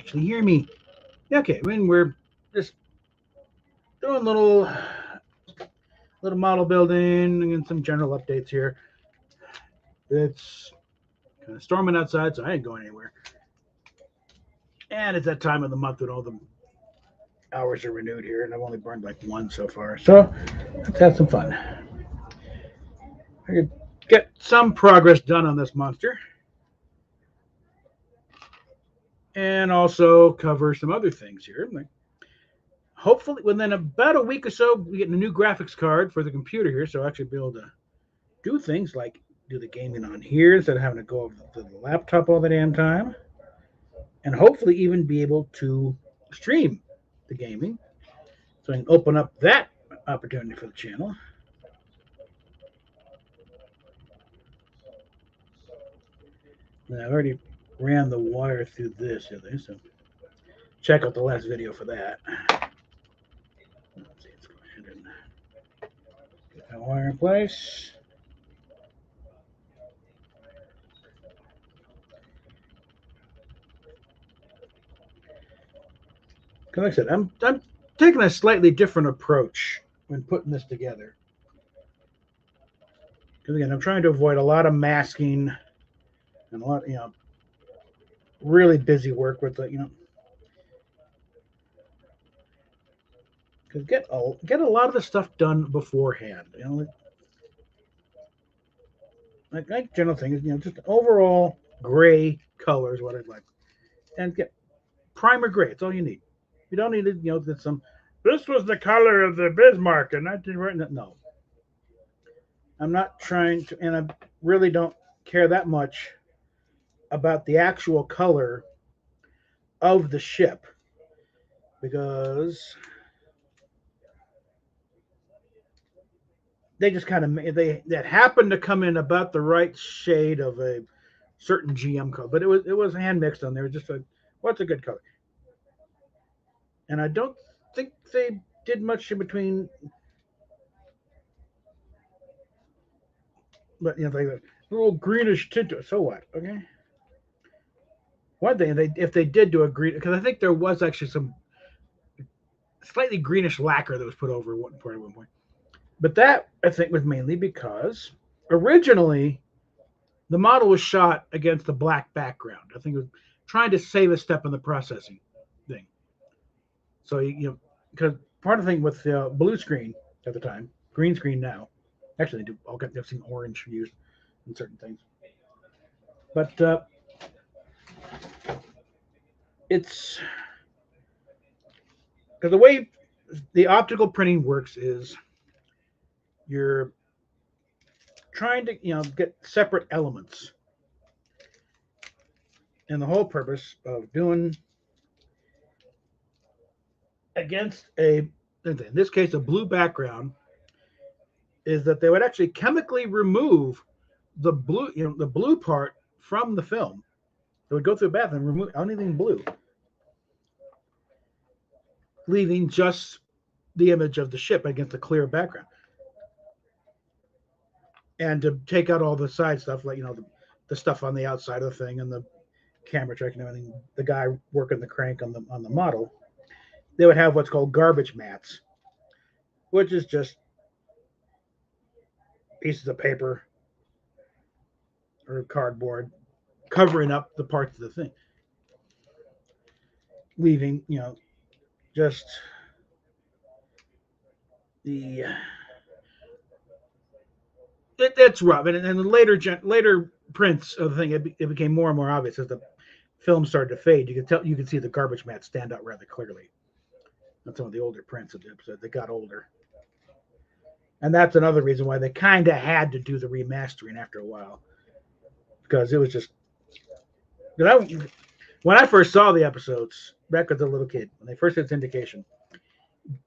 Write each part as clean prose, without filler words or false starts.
actually hear me. Okay, when we're just doing little model building and some general updates here. It's kind of storming outside, so I ain't going anywhere. And it's that time of the month when all the hours are renewed here, and I've only burned like one so far. So let's have some fun. I could get some progress done on this monster, and also cover some other things here. Like hopefully, within about a week or so, we get a new graphics card for the computer here, so I'll actually be able to do things like do the gaming on here instead of having to go over to the laptop all the damn time, and hopefully even be able to stream the gaming, so I can open up that opportunity for the channel. Now, I've already ran the wire through this, so check out the last video for that. Let's see, let's go ahead and get that wire in place. Because like I said, I'm taking a slightly different approach when putting this together. Because again, I'm trying to avoid a lot of masking and a lot, really busy work with the, because get a lot of the stuff done beforehand. Like general thing is just overall gray color is what I'd like, and get primer gray. It's all you need. You don't need to get some. This was the color of the Bismarck, and I didn't write no. I'm not trying to, and I really don't care that much about the actual color of the ship because they just kind of they that happened to come in about the right shade of a certain GM color, but it was hand mixed on there. Just what's a good color, and I don't think they did much in between. But like a little greenish tint. So what? Okay. One thing they if they did do a green, because I think there was actually some slightly greenish lacquer that was put over one point at one point. But that I think was mainly because originally the model was shot against a black background. I think it was trying to save a step in the processing thing. So because part of the thing with the blue screen at the time, green screen now, actually they do all I've seen orange used in certain things, but it's because the way the optical printing works is you're trying to get separate elements, and the whole purpose of doing against in this case a blue background is that they would actually chemically remove the blue part from the film. They would go through a bath and remove anything blue, leaving just the image of the ship against a clear background, and to take out all the side stuff like the stuff on the outside of the thing and the camera trick and everything. The guy working the crank on the model, they would have what's called garbage mats, which is just pieces of paper or cardboard covering up the parts of the thing, leaving just the it's rough. And later prints of the thing, it became more and more obvious as the film started to fade. You could see the garbage mats stand out rather clearly. On some of the older prints of the episode, they got older, and that's another reason why they kind of had to do the remastering after a while, because it was just when I first saw the episodes back as a little kid, when they first did syndication,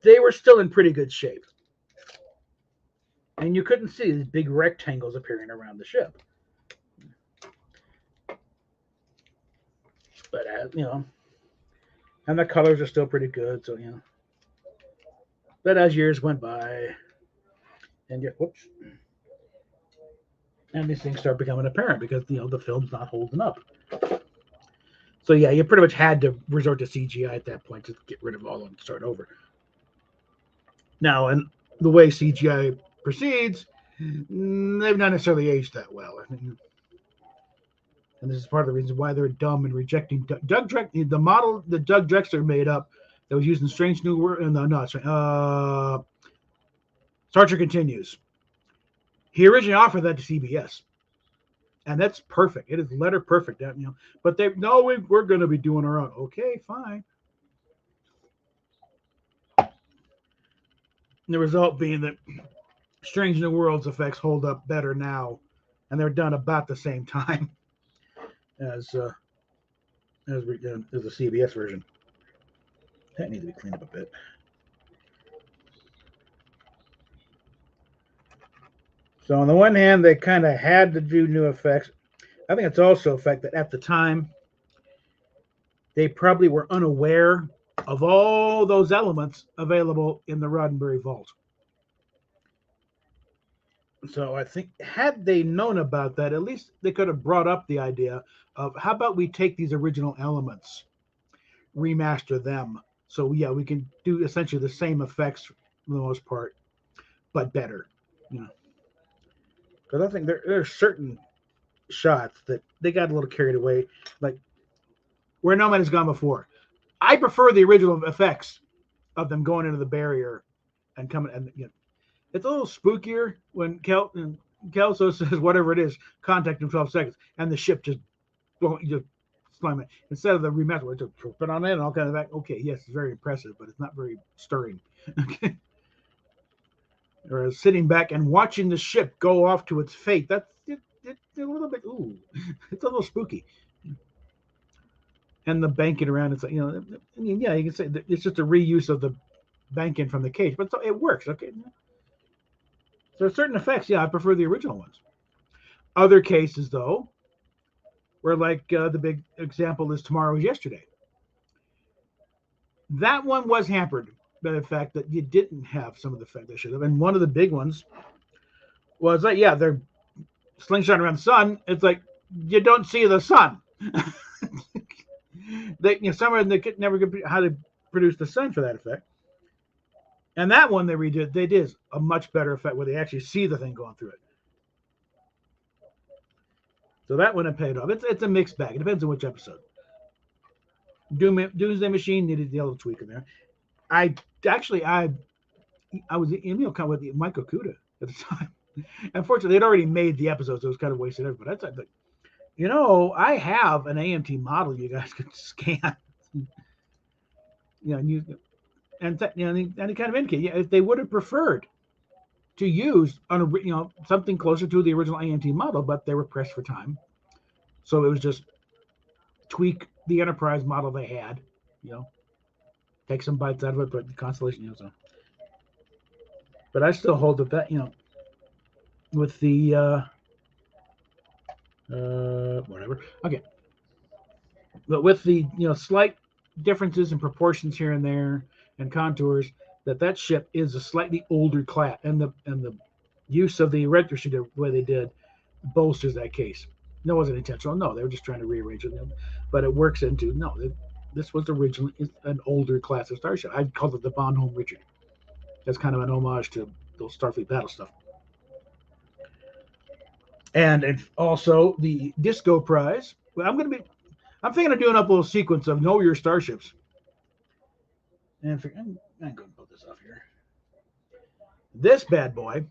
they were still in pretty good shape, and you couldn't see these big rectangles appearing around the ship. But and the colors are still pretty good. So but as years went by, and and these things start becoming apparent because the film's not holding up. So yeah, you pretty much had to resort to CGI at that point to get rid of all of them and start over. Now, and the way CGI proceeds, they've not necessarily aged that well. I mean, and this is part of the reason why they're dumb and rejecting Doug Drexler. The model that Doug Drexler made up that was used in Strange New World. No, no, Star Trek Continues. He originally offered that to CBS, and that's perfect. It is letter perfect. That, but they no, we're going to be doing our own. Okay, fine. And the result being that Strange New Worlds effects hold up better now, and they're done about the same time as as the CBS version. That needs to be cleaned up a bit. So on the one hand, they kind of had to do new effects. I think it's also a fact that at the time they probably were unaware of all those elements available in the Roddenberry vault. So I think had they known about that, at least they could have brought up the idea of how about we take these original elements, remaster them. So yeah, we can do essentially the same effects for the most part, but better. You know, because I think there are certain shots that they got a little carried away, like where No Man has gone before. I prefer the original effects of them going into the barrier and coming, and it's a little spookier when Kelso says whatever it is, contact in 12 seconds, and the ship just slam it instead of the remaster where it's put on it and all kind of that. Okay, yes, it's very impressive, but it's not very stirring. Okay. Whereas sitting back and watching the ship go off to its fate, it's a little bit it's a little spooky. And the banking around, it's like I mean, yeah, you can say that it's just a reuse of the banking from the cage, but it works. Okay, so certain effects, yeah, I prefer the original ones. Other cases, though, where like the big example is Tomorrow is Yesterday. That one was hampered by the fact that you didn't have some of the effect they should have, and one of the big ones was like, yeah, they're slingshot around the sun. It's like you don't see the sun. Some of them they could never get how to produce the sun for that effect. And that one they redid. They did a much better effect where they actually see the thing going through it. So that one it paid off. It's a mixed bag. It depends on which episode. Doomsday Machine needed the little tweak in there. I was with Mike Okuda at the time. Unfortunately, they'd already made the episode, so it was kind of wasted everybody. That's like, I have an AMT model you guys could scan. And he kind of indicated if they would have preferred to use something closer to the original AMT model, but they were pressed for time, so it was just tweak the Enterprise model they had, take some bites out of it, but the Constellation, so. But I still hold that with the whatever. Okay, but with the slight differences in proportions here and there and contours, that ship is a slightly older class, and the use of the retroshoot the way they did bolsters that case. No, it wasn't intentional. No, they were just trying to rearrange it, but it works into this was originally an older class of starship. I called it the Bonhomme Richard. That's kind of an homage to those Starfleet battle stuff. And also the Disco Prize. Well, I'm thinking of doing up a little sequence of Know Your Starships. And I'm going to put this off here. This bad boy,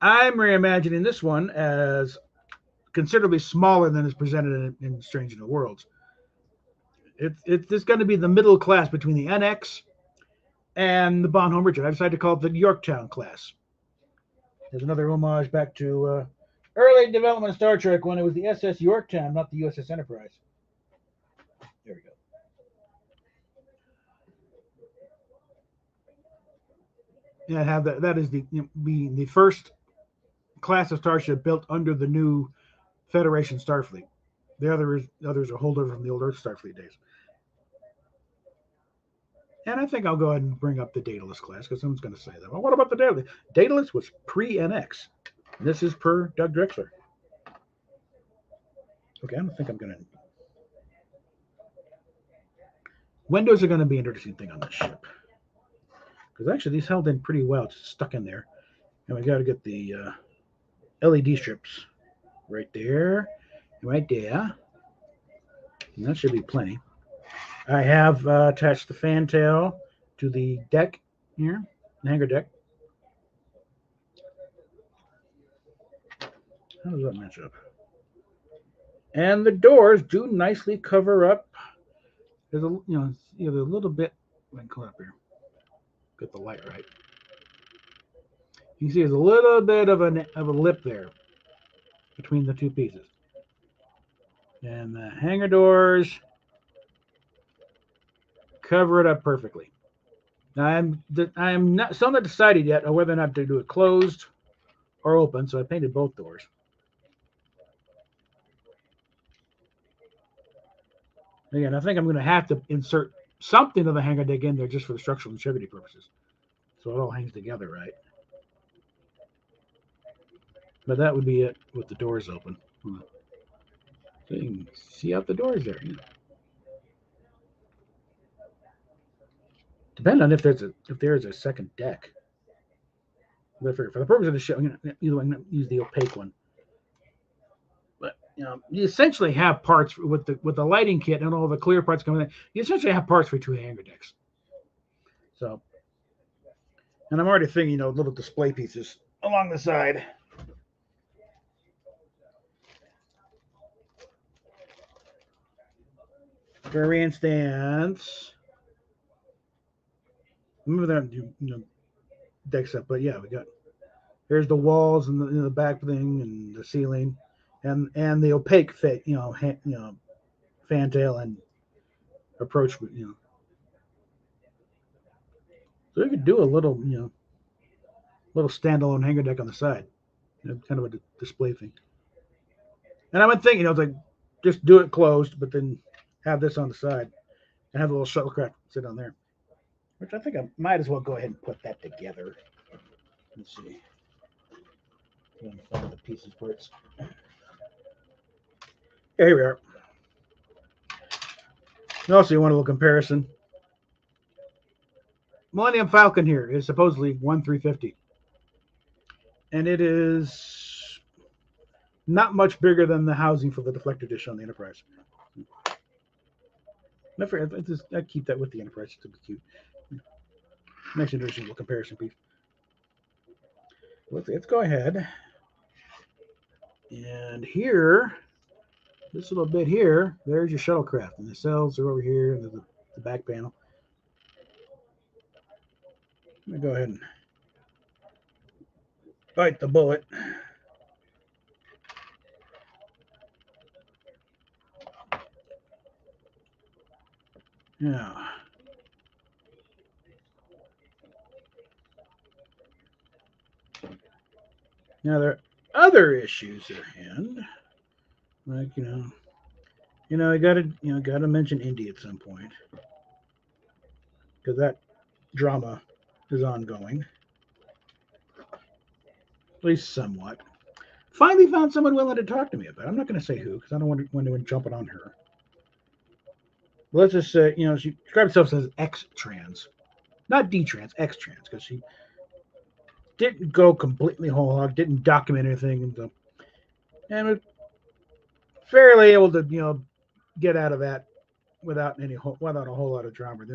I'm reimagining this one as considerably smaller than is presented in Strange New Worlds. It's going to be the middle class between the NX and the Bonhomme Richard. I decided to call it the Yorktown class. There's another homage back to early development of Star Trek when it was the SS Yorktown, not the USS Enterprise. There we go. Yeah, have that. That is being the first class of starship built under the new Federation Starfleet. The others are holdover from the old Earth Starfleet days. And I think I'll go ahead and bring up the Daedalus class because someone's going to say that. Well, what about the Daedalus? Daedalus was pre-NX. This is per Doug Drexler. Okay, I don't think I'm going to. Windows are going to be an interesting thing on this ship. Because actually, these held in pretty well. It's stuck in there. And we got to get the LED strips right there, right there. And that should be plenty. I have attached the fantail to the deck here, the hangar deck. How does that match up? And the doors do nicely cover up. There's a there's a little bit. Let me come up here. Get the light right. You can see there's a little bit of a lip there between the two pieces. And the hangar doors cover it up perfectly. Now I'm not still not decided yet on whether or not to do it closed or open, so I painted both doors. Again, I think I'm going to have to insert something of the hangar deck in there just for the structural integrity purposes, so it all hangs together right. But that would be it with the doors open. So you can see out the doors there. Depending on if there's a second deck. For the purpose of the show, I'm going to use the opaque one. But you essentially have parts with the lighting kit and all the clear parts coming in. You essentially have parts for two hangar decks. So, and I'm already thinking, little display pieces along the side. For instance, remember that deck stuff, but yeah, here's the walls and the back thing and the ceiling, and the opaque fit, fantail and approach, So you could do a little standalone hangar deck on the side, kind of a display thing. And I would think, it's like just do it closed, but then have this on the side and have a little shuttlecraft sit on there. Which I think I might as well go ahead and put that together. Let's see. Find the pieces parts. Yeah, here we are. Also, you want a little comparison. Millennium Falcon here is supposedly 1/350. And it is not much bigger than the housing for the deflector dish on the Enterprise. I keep that with the Enterprise to be cute. Makes an interesting little comparison piece. Let's go ahead. And here, this little bit here, there's your shuttlecraft. And the cells are over here, and the back panel. Let me go ahead and bite the bullet. Yeah. Now there are other issues at hand, like I gotta mention Indy at some point because that drama is ongoing, at least somewhat. Finally found someone willing to talk to me about it. I'm not going to say who because I don't want to jump it on her. But let's just say, she described herself as X-trans, not D-trans, X-trans, because she didn't go completely whole hog, didn't document anything, and was fairly able to, get out of that without a whole lot of drama.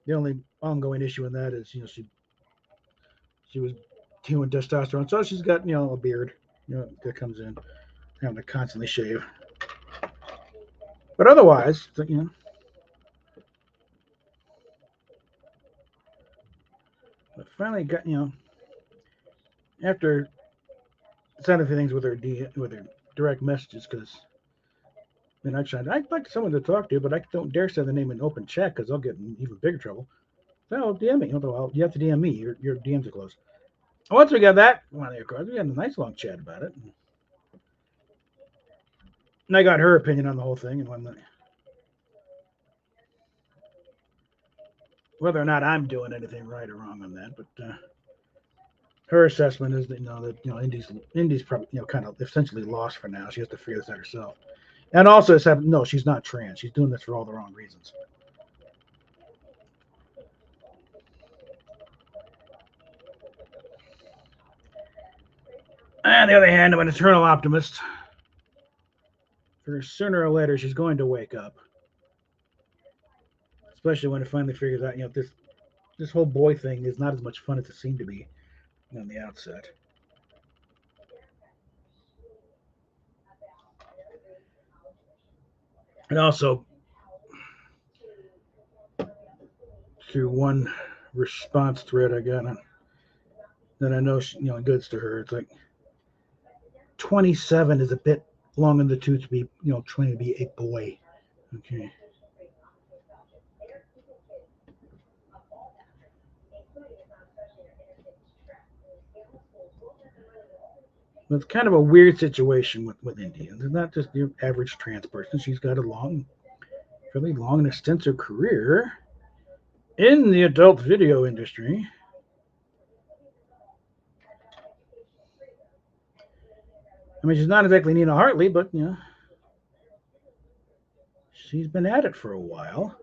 The only ongoing issue in that is, she was doing testosterone, so she's got a beard, that comes in, having to constantly shave. But otherwise, I finally got after sending a few things with her direct messages because. I'd like someone to talk to, but I don't dare send the name in open chat because I'll get in even bigger trouble. So DM me. Well, you have to DM me. Your DMs are closed. Once we got that one of your cards, we had a nice long chat about it. And I got her opinion on the whole thing and whether or not I'm doing anything right or wrong on that. But her assessment is that Indy's probably kind of essentially lost for now. She has to figure this out herself. And also, no, she's not trans. She's doing this for all the wrong reasons. On the other hand, I'm an eternal optimist. For sooner or later, she's going to wake up. Especially when it finally figures out, this whole boy thing is not as much fun as it seemed to be on the outset. And also, through one response thread I got that I know, goods to her. It's like 27 is a bit long in the tooth to be, trying to be a boy. Okay. It's kind of a weird situation with Indians. It's not just your average trans person. She's got a fairly long and extensive career in the adult video industry. I mean, she's not exactly Nina Hartley, but she's been at it for a while.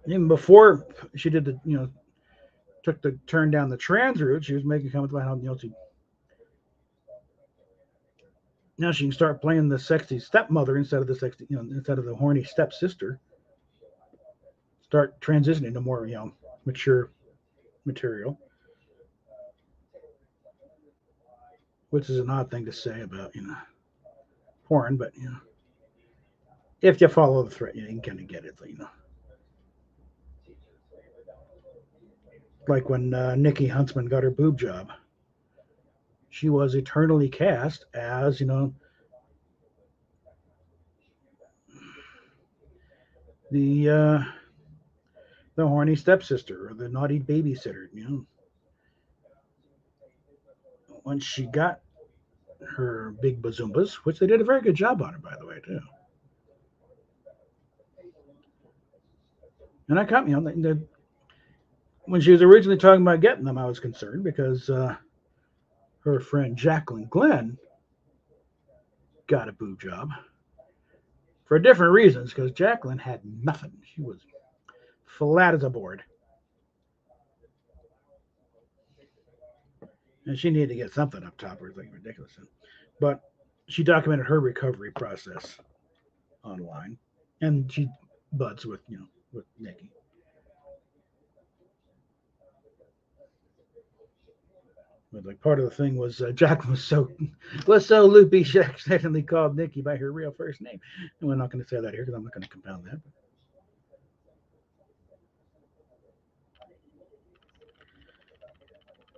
Even before she did took the turn down the trans route, she was making comments about how now she can start playing the sexy stepmother instead of the sexy, instead of the horny stepsister. Start transitioning to more, mature material, which is an odd thing to say about, porn, but if you follow the thread, you can kind of get it, Like when Nikki Huntsman got her boob job, she was eternally cast as, the the horny stepsister or the naughty babysitter. Once she got her big bazoombas, which they did a very good job on her, by the way, too. And I caught me on when she was originally talking about getting them, I was concerned because her friend Jacqueline Glenn got a boob job for different reasons. Because Jacqueline had nothing; she was flat as a board, and she needed to get something up top. Or it's like ridiculous. But she documented her recovery process online, and she buds with with Nikki. But like part of the thing was Jacqueline was so loopy she accidentally called Nikki by her real first name, and we're not going to say that here because I'm not going to compound that.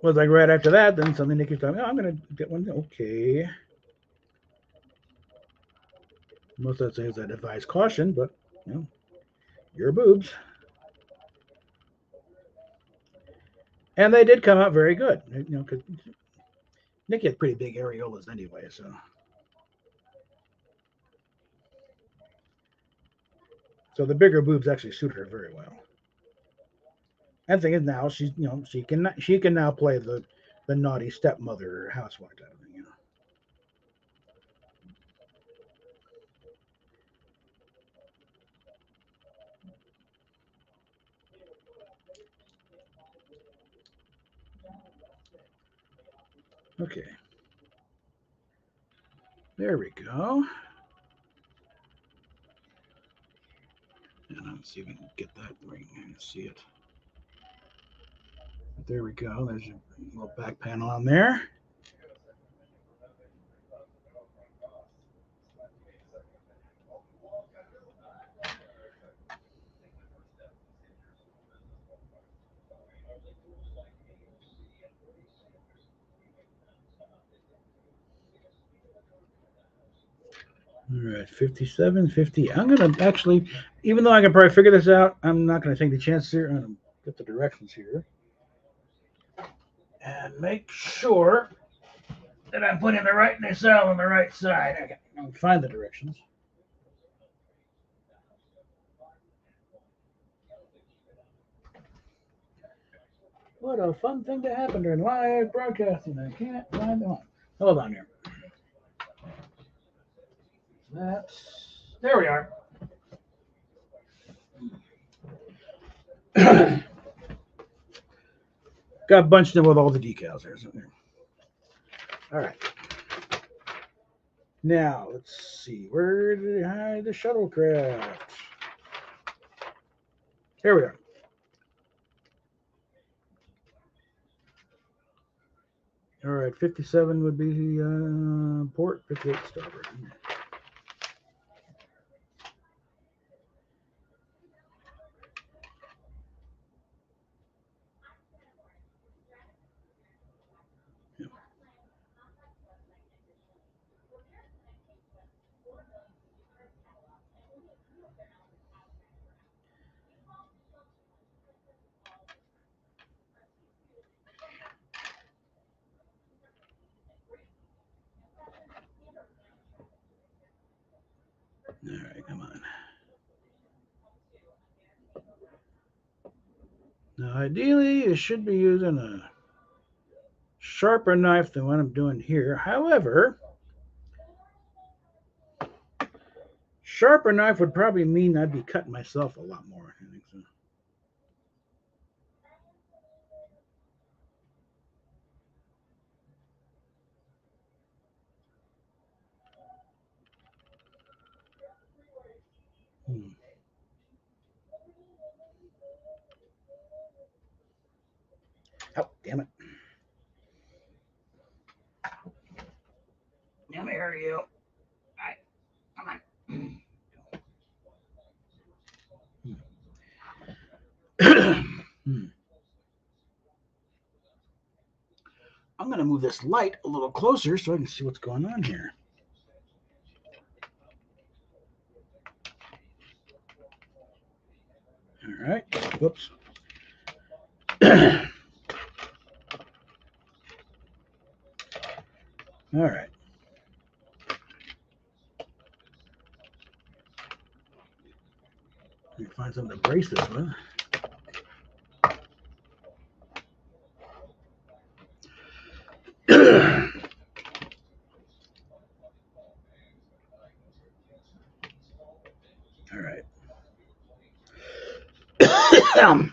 Was like right after that, then suddenly Nikki's talking, oh, I'm going to get one. Okay. Most of that says that advise caution, but your boobs. And they did come out very good, because Nikki had pretty big areolas anyway, so the bigger boobs actually suited her very well. And the thing is now she's she can now play the naughty stepmother housewife type of thing. Okay, there we go. And let's see if we can get that ring and see it. There we go. There's your little back panel on there. All right, 57, 50. I'm going to actually, even though I can probably figure this out, I'm not going to take the chance here. I'm going to get the directions here and make sure that I'm putting the right nacelle on the right side. Okay, I'll find the directions. What a fun thing to happen during live broadcasting. I can't find the one. Hold on here. There we are. Got bunched in with all the decals there. All right. Now, let's see. Where did I hide the shuttlecraft? Here we are. All right. 57 would be port. 58 starboard. All right, come on. Now, ideally, you should be using a sharper knife than what I'm doing here. However, sharper knife would probably mean I'd be cutting myself a lot more. I think so. Oh, damn it. Come here, you. All right, come on. I'm going to move this light a little closer so I can see what's going on here. All right. Whoops. All right. Let me find something to brace this with. All right.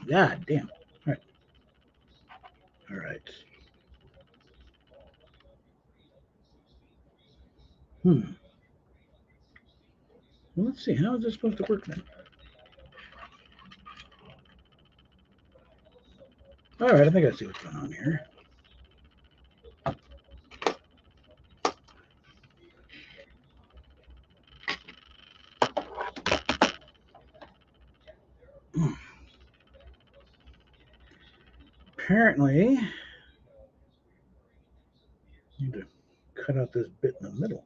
God damn. All right. All right. Well, let's see. How is this supposed to work then? All right. I think I see what's going on here. Apparently, I need to cut out this bit in the middle.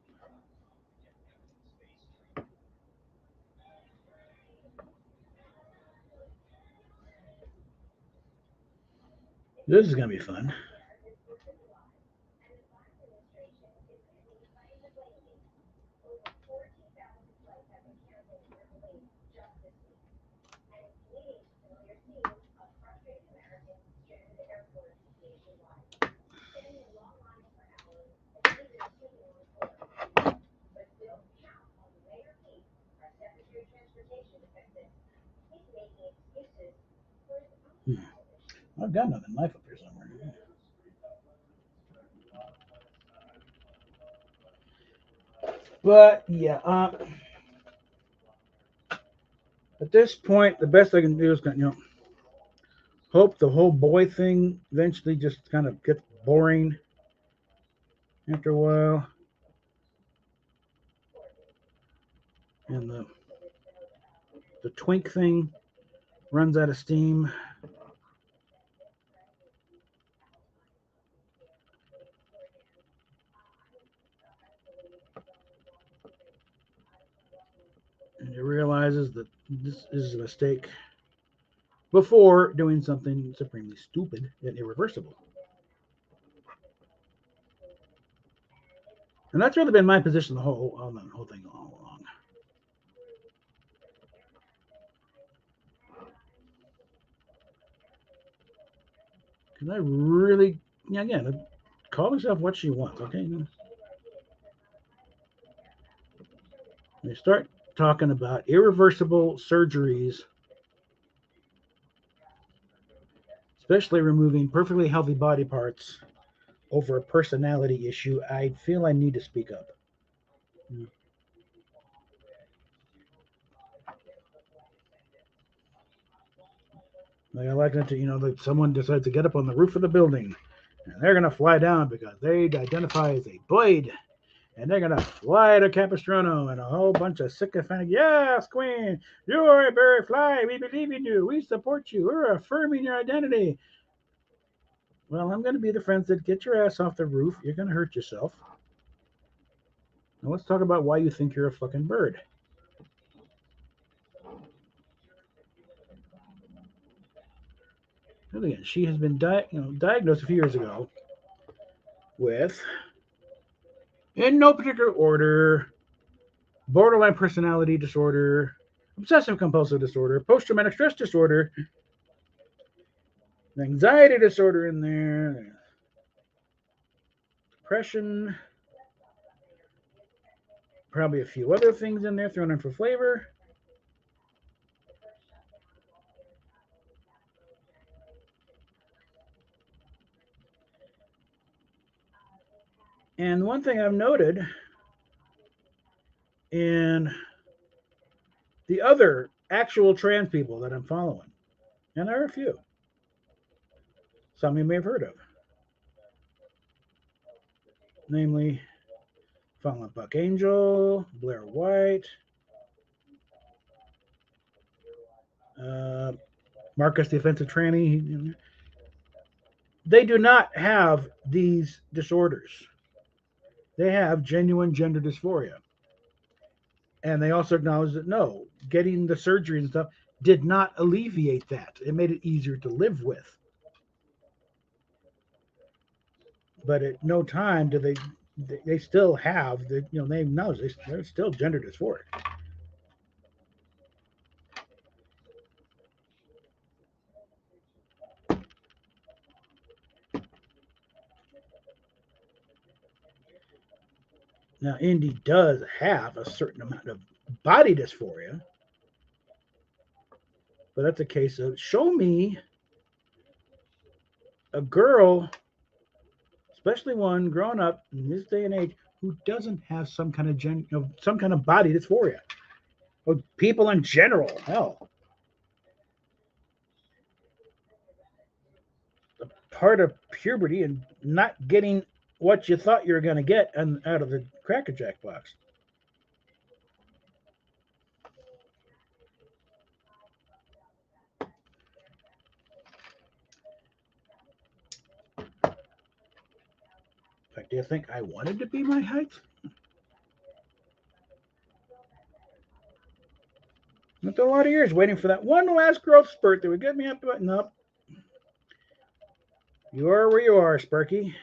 This is going to be fun. I've got another knife up here somewhere. But yeah, at this point, the best I can do is hope the whole boy thing eventually just kind of gets boring after a while, and the twink thing runs out of steam. And he realizes that this is a mistake before doing something supremely stupid and irreversible. And that's really been my position on the whole thing all along. Because I really, again, call herself what she wants, okay? They start talking about irreversible surgeries, especially removing perfectly healthy body parts over a personality issue, I feel I need to speak up. Like I like it to, like someone decides to get up on the roof of the building and they're going to fly down because they identify as a Boyd and they're going to fly to Capistrano and a whole bunch of sycophantic, yes, Queen, you are a bird, fly, we believe in you, we support you, we're affirming your identity. Well, I'm going to be the friends that get your ass off the roof. You're going to hurt yourself. Now let's talk about why you think you're a fucking bird. Again, she has been diagnosed a few years ago with, in no particular order, borderline personality disorder, obsessive compulsive disorder, post traumatic stress disorder, anxiety disorder in there, depression, probably a few other things in there thrown in for flavor. And one thing I've noted in the other actual trans people that I'm following, and there are a few, some you may have heard of, namely following Buck Angel, Blair White, uh, Marcus the Offensive Tranny. They do not have these disorders. They have genuine gender dysphoria. And they also acknowledge that no, getting the surgery and stuff did not alleviate that. It made it easier to live with. But at no time do they still have the they acknowledge they're still gender dysphoric. Now Indy does have a certain amount of body dysphoria, but that's a case of show me a girl, especially one growing up in this day and age, who doesn't have some kind of some kind of body dysphoria. Or people in general, hell, a part of puberty and not getting what you thought you were going to get out of the Cracker Jack box. In fact, do you think I wanted to be my height? Went through a lot of years waiting for that one last growth spurt that would get me up to it. Nope. You are where you are, Sparky.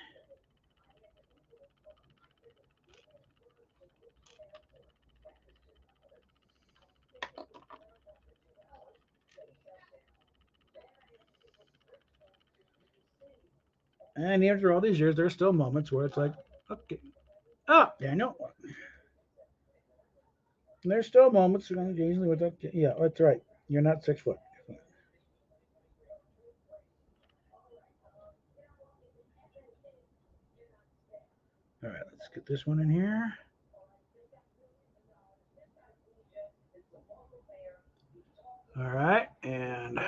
And after all these years, there are still moments where it's like, okay, Daniel. And there's still moments occasionally with that. Yeah, that's right. You're not 6 foot. All right, let's get this one in here. All right, and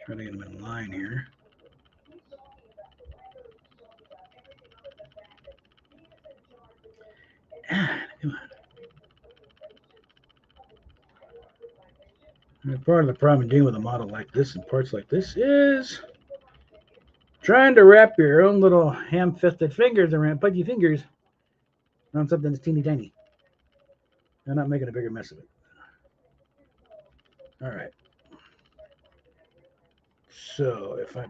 try to get them in line here. Come on. Part of the problem dealing with a model like this and parts like this is trying to wrap your own little ham-fisted fingers around, pudgy fingers, on something that's teeny tiny. And not making a bigger mess of it. All right. So if I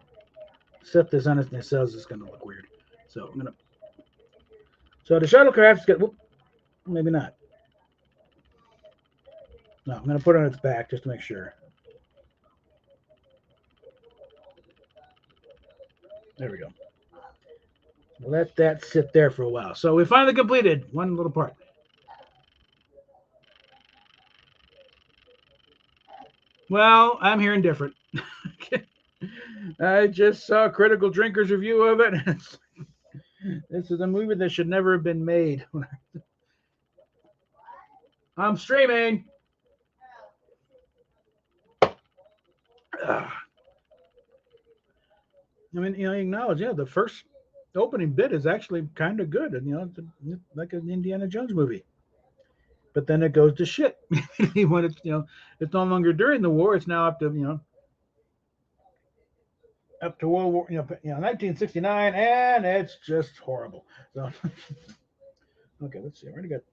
set this on its nacelles, it's going to look weird. So I'm going to. So the shuttlecraft's got. Whoop, maybe not. No, I'm going to put it on its back just to make sure. There we go. Let that sit there for a while. So we finally completed one little part. Well, I'm hearing different. I just saw a critical drinkers review of it. This is a movie that should never have been made. I'm streaming. I mean, you acknowledge, yeah, the first opening bit is actually kind of good, and it's like an Indiana Jones movie. But then it goes to shit when it's no longer during the war; it's now up to up to World War 1969, and it's just horrible. So okay, let's see. I already got.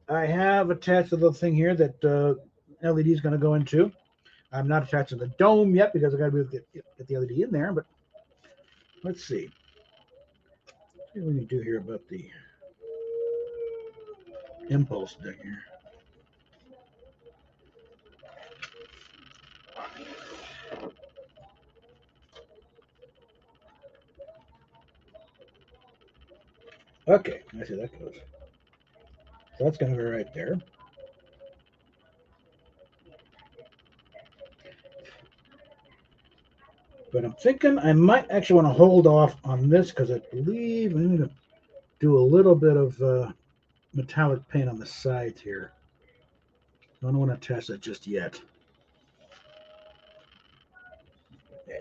I have attached a little thing here that LED is going to go into. I'm not attaching the dome yet because I got to be able to get the LED in there. But let's see. What we can do here about the impulse thing here. Okay, I see that goes. So that's going to go right there. But I'm thinking I might actually want to hold off on this because I believe I'm going to do a little bit of metallic paint on the sides here. I don't want to attach that just yet.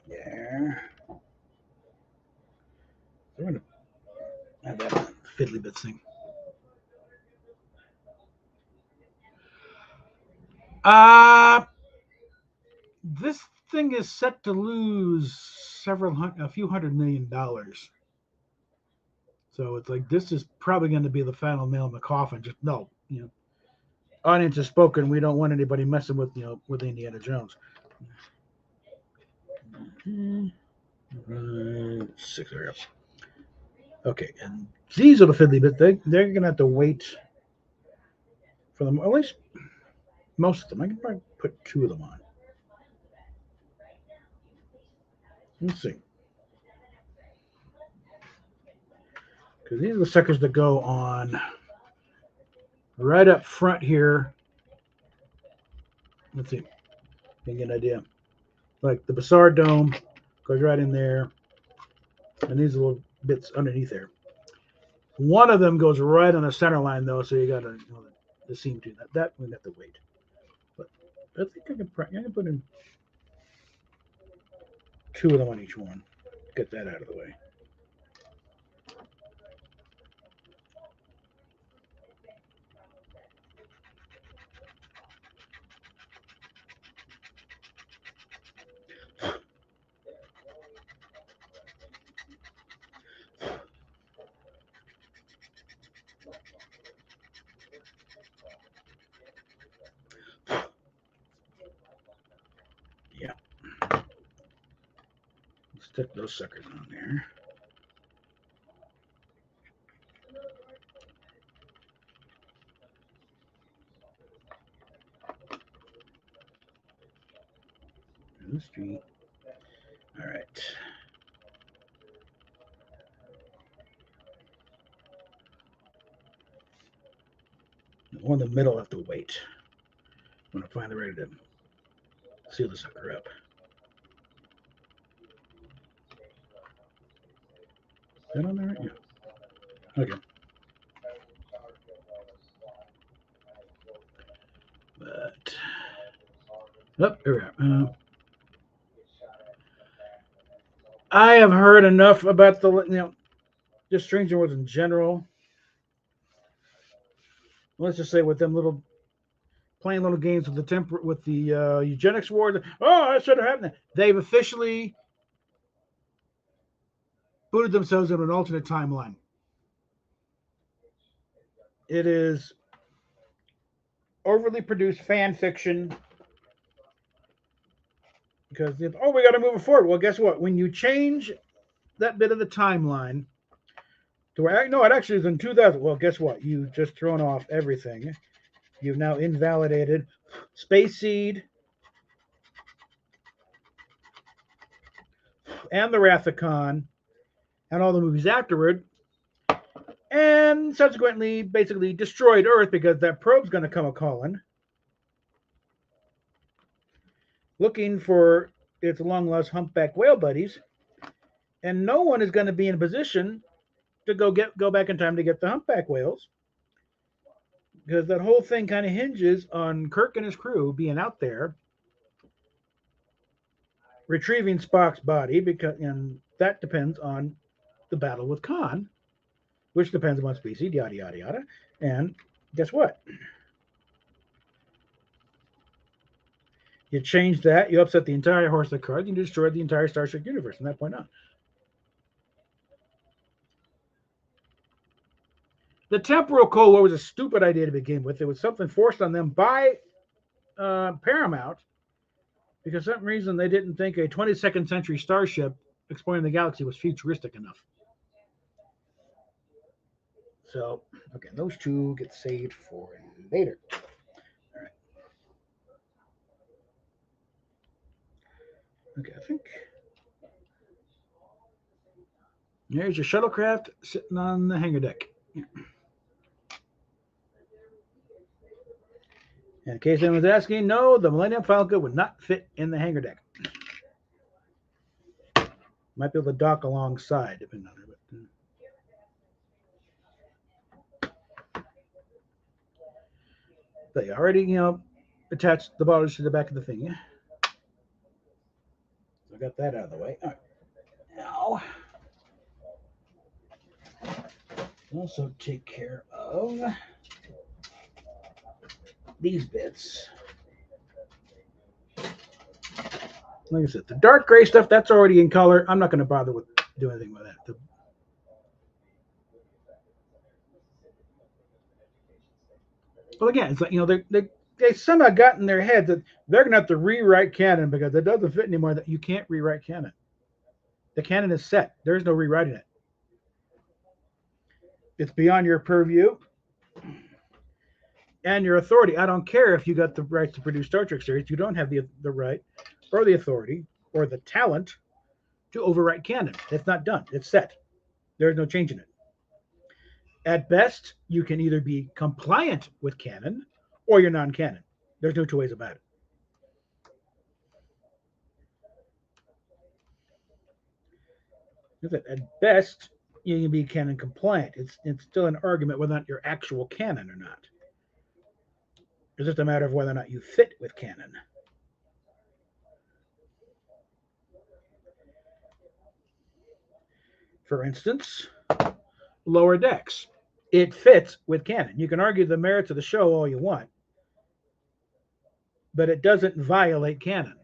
There. I'm going to have that fiddly bit thing. This thing is set to lose a few $100 million. So it's like this is probably going to be the final nail in the coffin. Just no, audience has spoken. We don't want anybody messing with with Indiana Jones. Six there. Okay, and these are the fiddly bits. They're going to have to wait for them. At least most of them. I can probably put two of them on. Let's see. Because these are the suckers that go on right up front here. Let's see. You can get an idea. Like the Bassar Dome goes right in there. And these little bits underneath there. One of them goes right on the center line, though, so you got to the seam to that. We have to wait. But I think I can put in two of them on each one. Get that out of the way. Yeah. Stick those suckers on there. The street. All right. The one in the middle I have to wait. When I finally ready to seal the sucker up. Is that on there? Yeah. Okay. But there we are. I have heard enough about the just Stranger Worlds in general. Let's just say with them playing little games with the eugenics ward. Oh, that should have happened. They've officially booted themselves into an alternate timeline. It is overly produced fan fiction because we got to move it forward. Well, guess what? When you change that bit of the timeline to where no, it actually is in 2000. Well, guess what? You've just thrown off everything. You've now invalidated Space Seed and the Wrath of Khan and all the movies afterward, and subsequently basically destroyed Earth because that probe's going to come a calling, looking for its long lost humpback whale buddies, and no one is going to be in a position to go back in time to get the humpback whales because that whole thing kind of hinges on Kirk and his crew being out there retrieving Spock's body because and that depends on the battle with Khan, which depends upon species, yada yada yada. And guess what? You change that, you upset the entire horse of cards, and you destroy the entire Star Trek universe from that point on. The temporal Cold War was a stupid idea to begin with. It was something forced on them by Paramount because for some reason they didn't think a 22nd century starship exploring the galaxy was futuristic enough. So, okay, those two get saved for later. All right. Okay, I think there's your shuttlecraft sitting on the hangar deck. And in case anyone's asking, no, the Millennium Falcon would not fit in the hangar deck. Might be able to dock alongside, depending on it. But they already, attached the bottles to the back of the thing. So I got that out of the way. All right. Now, also take care of these bits. Like I said, the dark gray stuff, that's already in color. I'm not going to bother with doing anything with that. Well, again, it's like, they somehow got in their head that they're going to have to rewrite canon because it doesn't fit anymore, that you can't rewrite canon. The canon is set. There's no rewriting it. It's beyond your purview and your authority. I don't care if you got the right to produce Star Trek series. You don't have the right or the authority or the talent to overwrite canon. It's not done. It's set. There's no changing it. At best, you can either be compliant with canon or you're non-canon. There's no two ways about it. At best, you can be canon compliant. It's still an argument whether or not you're actual canon or not. It's just a matter of whether or not you fit with canon. For instance, Lower Decks. It fits with canon. You can argue the merits of the show all you want, but it doesn't violate canon.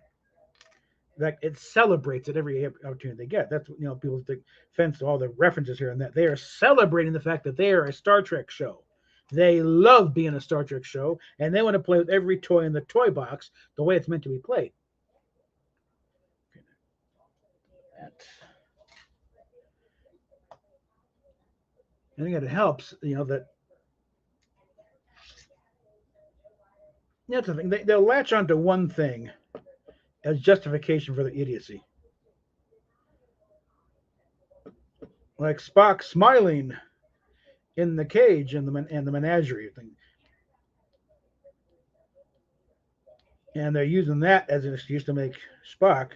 In fact, it celebrates it every opportunity they get. That's what people take offense to all the references here and that. They are celebrating the fact that they are a Star Trek show. They love being a Star Trek show, and they want to play with every toy in the toy box the way it's meant to be played. I think it helps, that that's the thing. They'll latch onto one thing as justification for their idiocy. Like Spock smiling in the cage and the menagerie thing. And they're using that as an excuse to make Spock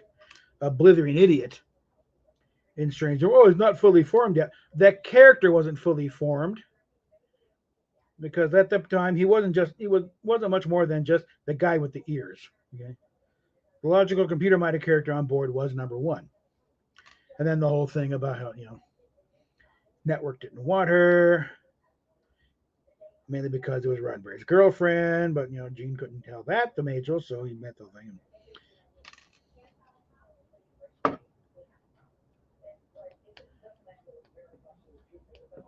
a blithering idiot in Stranger. Oh, he's not fully formed yet. That character wasn't fully formed because at that time he wasn't much more than just the guy with the ears. Okay, the logical computer minded character on board was number one, and then the whole thing about how network didn't want her. Mainly because it was Roddenberry's girlfriend, but Gene couldn't tell that to Majel, so he met the thing.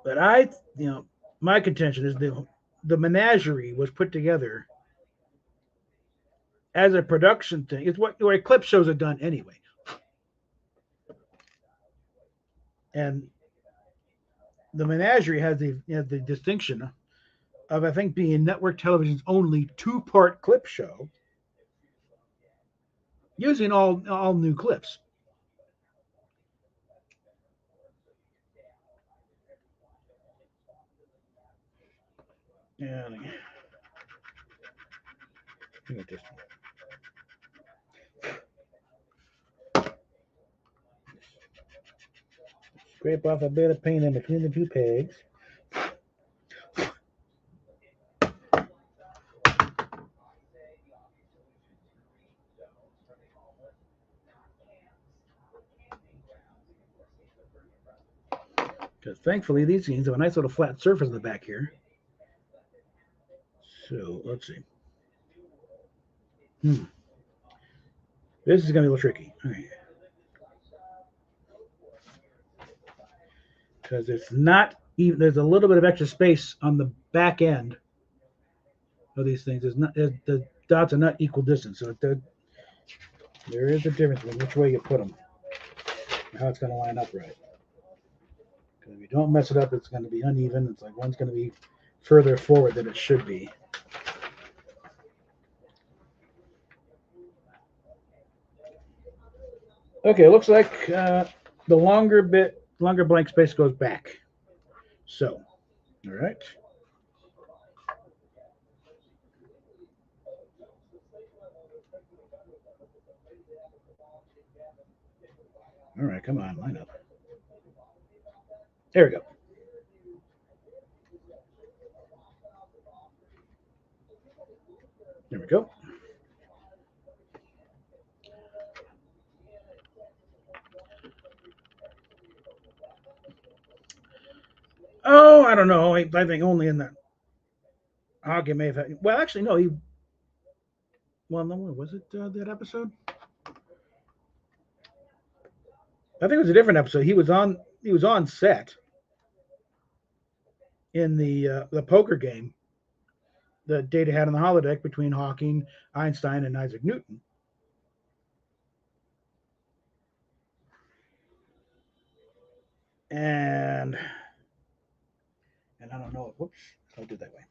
But my contention is the menagerie was put together as a production thing. It's what clip shows are done anyway, and the menagerie has the distinction of, I think, being network television's only two-part clip show using all new clips. And look at this. Scrape off a bit of paint in between the two pegs. Because thankfully these things have a nice little flat surface in the back here. So let's see. This is going to be a little tricky. Okay. Because it's not even, there's a little bit of extra space on the back end of these things. The dots are not equal distance. So there is a difference in which way you put them and how it's going to line up right. Because if you don't mess it up, it's going to be uneven. It's like one's going to be further forward than it should be. Okay, it looks like the longer blank space goes back. So, all right. All right, come on, line up. There we go. There we go. Oh, I don't know. I think only in that. Hockey may have had. Well, actually, no. He. Well, no. Was it that episode? I think it was a different episode. He was on. He was on set in the poker game that Data had on the holodeck between Hawking, Einstein, and Isaac Newton. And I don't know. Whoops! I'll do it that way.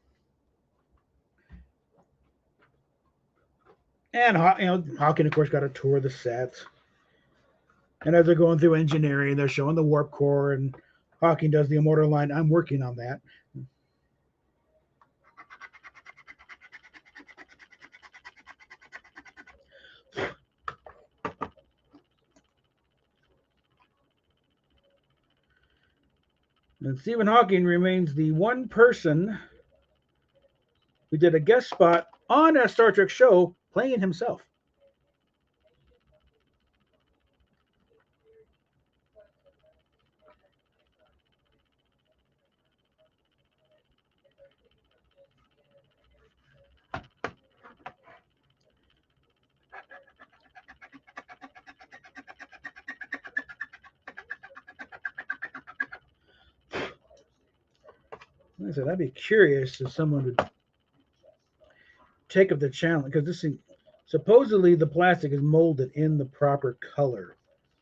And Hawking, of course, got a tour of the sets. And as they're going through engineering, they're showing the warp core, and Hawking does the immortal line. I'm working on that. And Stephen Hawking remains the one person who did a guest spot on a Star Trek show playing himself. Like I said, I'd be curious if someone would take up the challenge because this thing, supposedly the plastic is molded in the proper color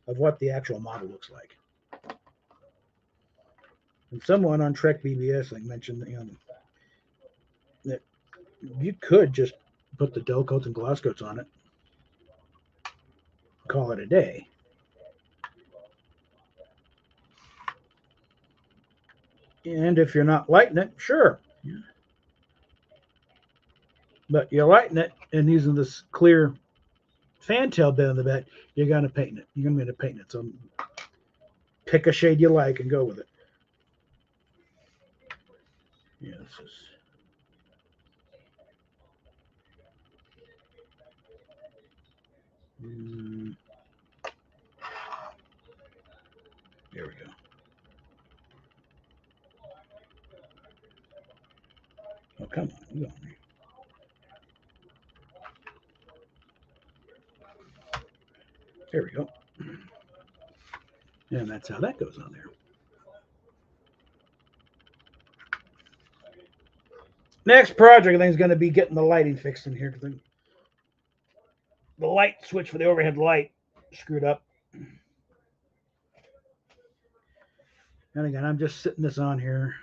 of what the actual model looks like. And someone on Trek BBS like mentioned that you could just put the dull coats and gloss coats on it, call it a day. And if you're not lighting it, sure. Yeah. But you're lighting it and using this clear fantail bit on the back, you're gonna paint it. You're gonna end up painting it. So pick a shade you like and go with it. Yeah, this is. There we go. Oh, come on. Go on. There we go. And that's how that goes on there. Next project, I think, is going to be getting the lighting fixed in here because the light switch for the overhead light screwed up. And again, I'm just sitting this on here,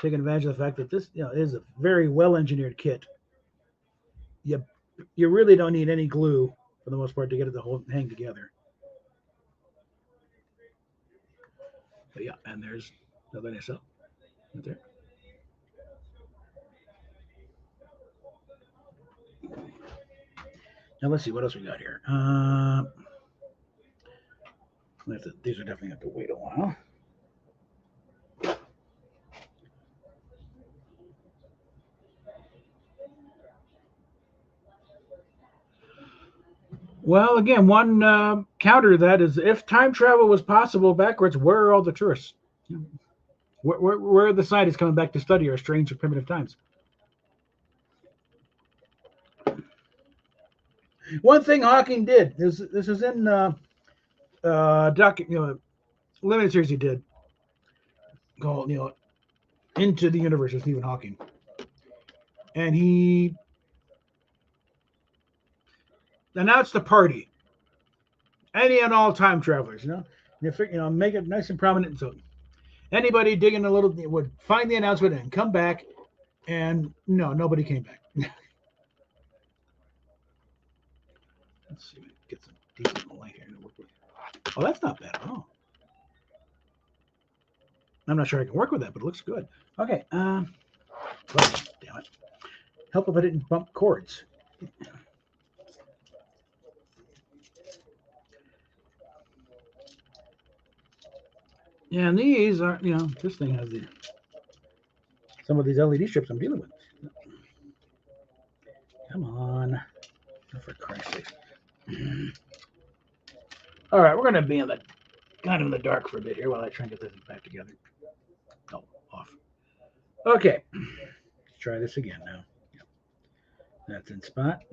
taking advantage of the fact that this is a very well engineered kit. You really don't need any glue for the most part to get it to hang together. But yeah, and there's Nothing else. Right there. Now let's see what else we got here. These are definitely have to wait a while. Well, again, one counter to that is if time travel was possible backwards, where are all the tourists? Where are the scientists coming back to study our strange and primitive times? One thing Hawking did this is in limited series he did called Into the Universe with Stephen Hawking, and he announced a party, any and all time travelers, make it nice and prominent so anybody digging a little would find the announcement and come back, and no, nobody came back. Let's see, get some decent light here to work with. Oh, that's not bad at all. I'm not sure I can work with that, but it looks good. Okay. Well, damn it. Help if I didn't bump cords. Yeah, and these are, this thing has some of these LED strips I'm dealing with. Come on. Oh, for Christ's sake. All right, we're going to be kind of in the dark for a bit here while I try and get this back together. Oh, off. Okay. Let's try this again now. Yep. That's in spot.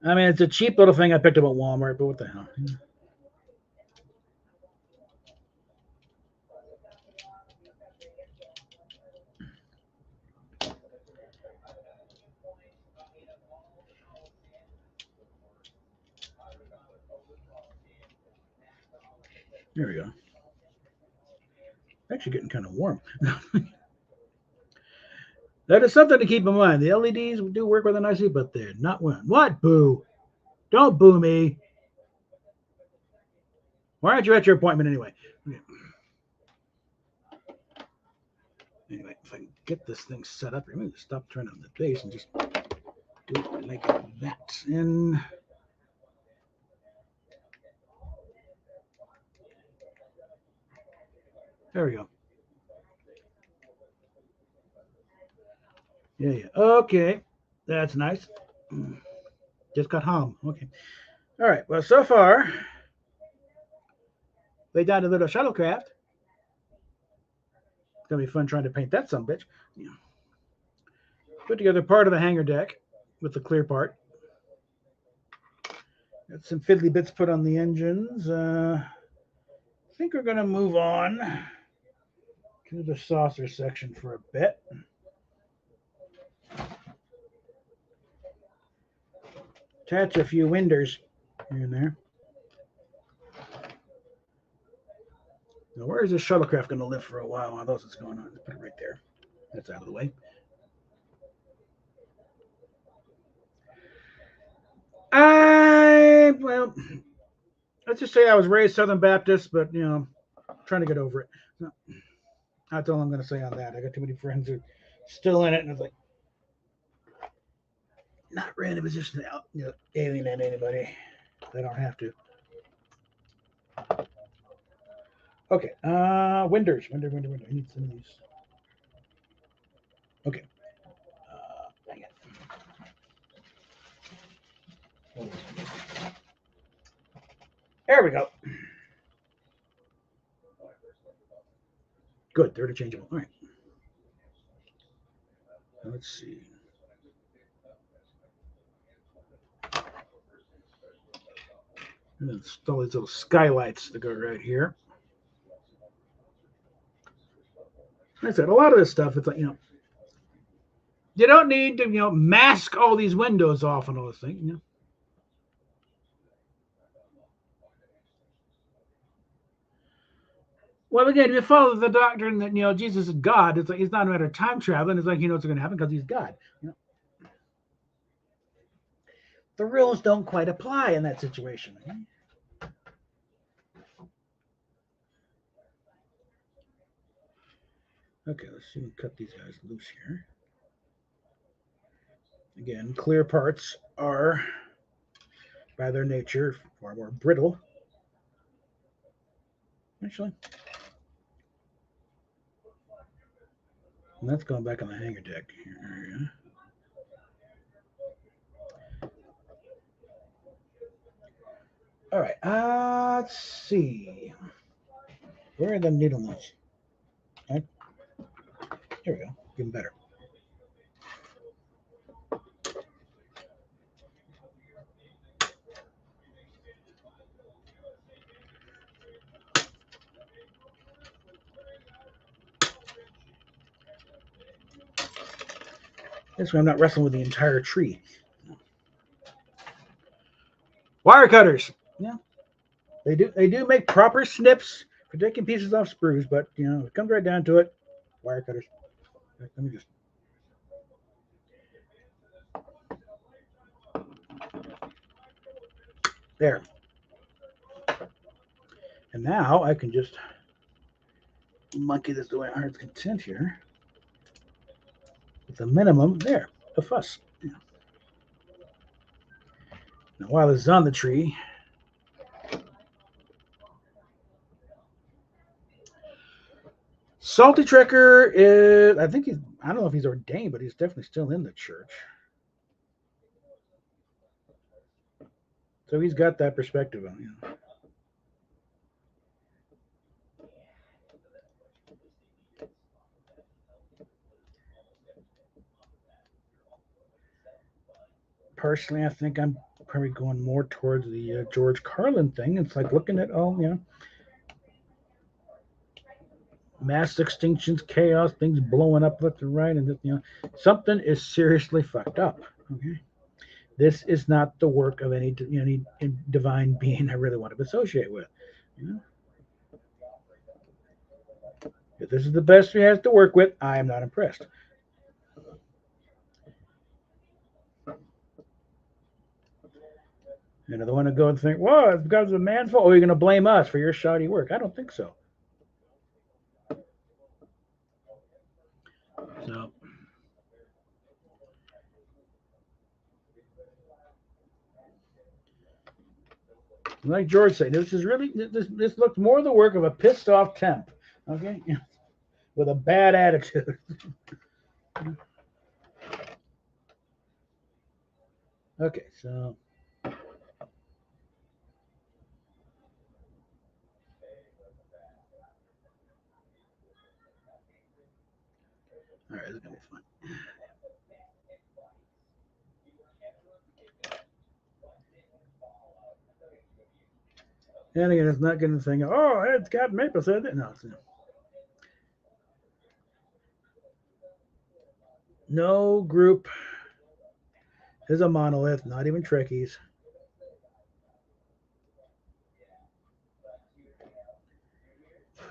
I mean, it's a cheap little thing I picked up at Walmart, but what the hell? There we go. Actually getting kind of warm. That is something to keep in mind. The LEDs do work with it nicely, but they're not one. What? Boo. Don't boo me. Why aren't you at your appointment anyway? Anyway, if I can get this thing set up, I'm going to stop turning on the base and just do it like that. And there we go. Yeah. Okay. That's nice. Just got home. Okay. All right. Well, so far, they got a little shuttlecraft. It's going to be fun trying to paint that some bitch. Yeah. Put together part of the hangar deck with the clear part. Got some fiddly bits put on the engines. I think we're going to move on to the saucer section for a bit. Attach a few winders here and there. Now, where is this shuttlecraft going to live for a while this is going on? Let's put it right there. That's out of the way. Well, let's just say I was raised Southern Baptist, but, trying to get over it. No, that's all I'm going to say on that. I got too many friends who are still in it, and it's like, not really in a position to alienate anybody. They don't have to. Okay, winders. Winder. I need some of these. Okay. Dang it. There we go. Good, they're interchangeable. All right. Let's see. And install these little skylights to go right here. Like I said, a lot of this stuff, it's like, you don't need to, mask all these windows off and all this thing, Well, again, if you follow the doctrine that, Jesus is God, it's like it's not a matter of time traveling. It's like he knows what's going to happen because he's God. The rules don't quite apply in that situation. Okay? Okay, let's see. Cut these guys loose here. Again, clear parts are, by their nature, far more brittle. Actually, and that's going back on the hanger deck here. All right, let's see. Where are the needle nose? Right. Here we go. Even better. This way I'm not wrestling with the entire tree. Wire cutters. Yeah, they do make proper snips for taking pieces off sprues, but it comes right down to it. Wire cutters. Let me just. There. And now I can just monkey this to my heart's content here. With a minimum there, a fuss. Yeah. Now while this is on the tree, Salty Trekker is, I don't know if he's ordained, but he's definitely still in the church. So he's got that perspective on him. Personally, I think I'm probably going more towards the George Carlin thing. It's like looking at mass extinctions, chaos, things blowing up left and right, and something is seriously fucked up. Okay, this is not the work of any divine being I really want to associate with. You know? If this is the best he has to work with, I am not impressed. The one to go and think, well, it's because of the man's fault. Oh, you're going to blame us for your shoddy work. I don't think so. So, like George said, this looks more the work of a pissed off temp, okay, with a bad attitude. Okay, so all right, this is gonna be fun. And again, it's not going to think, oh, it's got maple said it. No, no group is a monolith, not even Trekkies.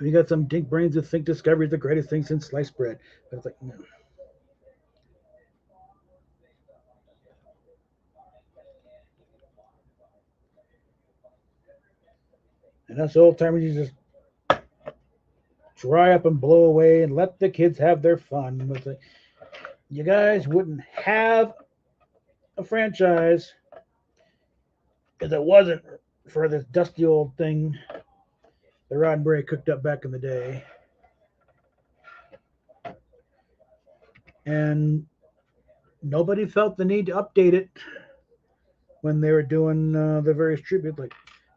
You got some dink brains that think discovery is the greatest thing since sliced bread. But it's like, no. And us old timers, you just dry up and blow away and let the kids have their fun. But like, you guys wouldn't have a franchise if it wasn't for this dusty old thing that Roddenberry cooked up back in the day. And nobody felt the need to update it when they were doing the various tributes, like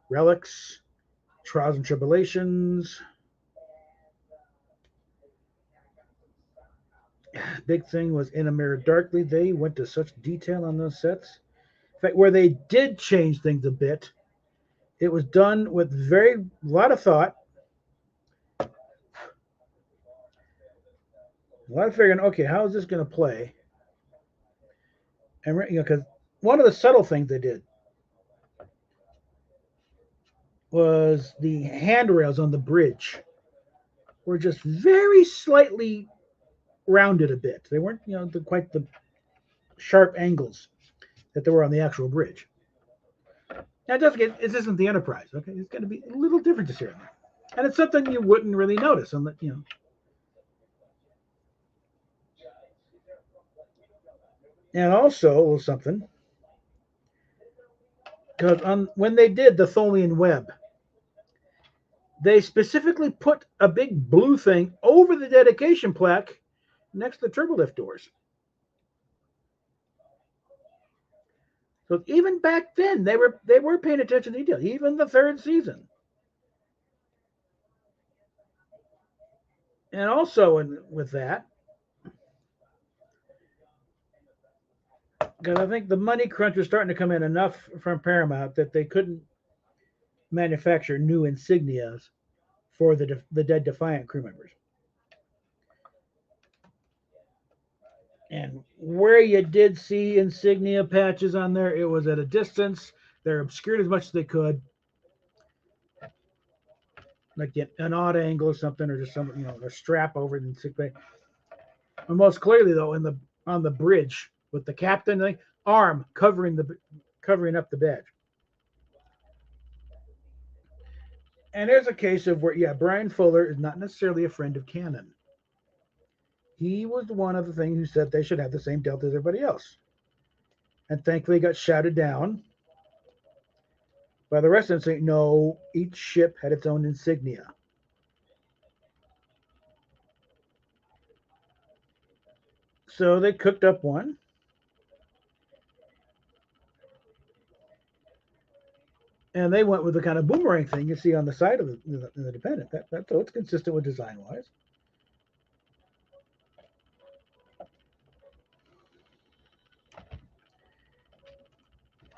Relics, Trials and Tribulations. Big thing was In a Mirror Darkly. They went to such detail on those sets. In fact, where they did change things a bit, it was done with a lot of thought, a lot of figuring. Okay, how is this going to play? And because one of the subtle things they did was the handrails on the bridge were just very slightly rounded a bit. They weren't, quite the sharp angles that there were on the actual bridge. Now, this isn't the Enterprise, okay? It's going to be a little different this year, and it's something you wouldn't really notice on the. And also, a little something, because when they did the Tholian web, they specifically put a big blue thing over the dedication plaque next to the turbolift doors. So even back then, they were paying attention to detail. Even the third season, and also with that, because I think the money crunch was starting to come in enough from Paramount that they couldn't manufacture new insignias for the dead Defiant crew members. And where you did see insignia patches on there, it was at a distance. They're obscured as much as they could, like an odd angle or something, or just some a strap over the sick bay. And most clearly, though, on the bridge with the captain arm covering up the badge. And there's a case of where, yeah, Brian Fuller is not necessarily a friend of canon. He was one of the things who said they should have the same delta as everybody else. And thankfully got shouted down by the rest of them saying, no, each ship had its own insignia. So they cooked up one. And they went with the kind of boomerang thing you see on the side of the Dependent. So it's consistent with design wise.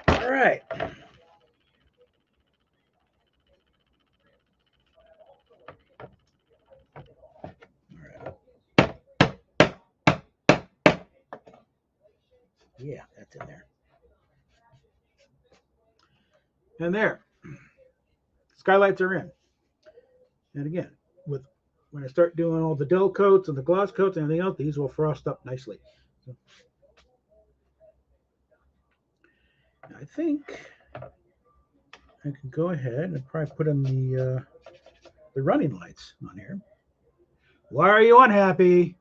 All right. Yeah, that's in there. And there, skylights are in. And again, with when I start doing all the dull coats and the gloss coats and everything else, these will frost up nicely. So, I think I can go ahead and probably put in the running lights on here. Why are you unhappy?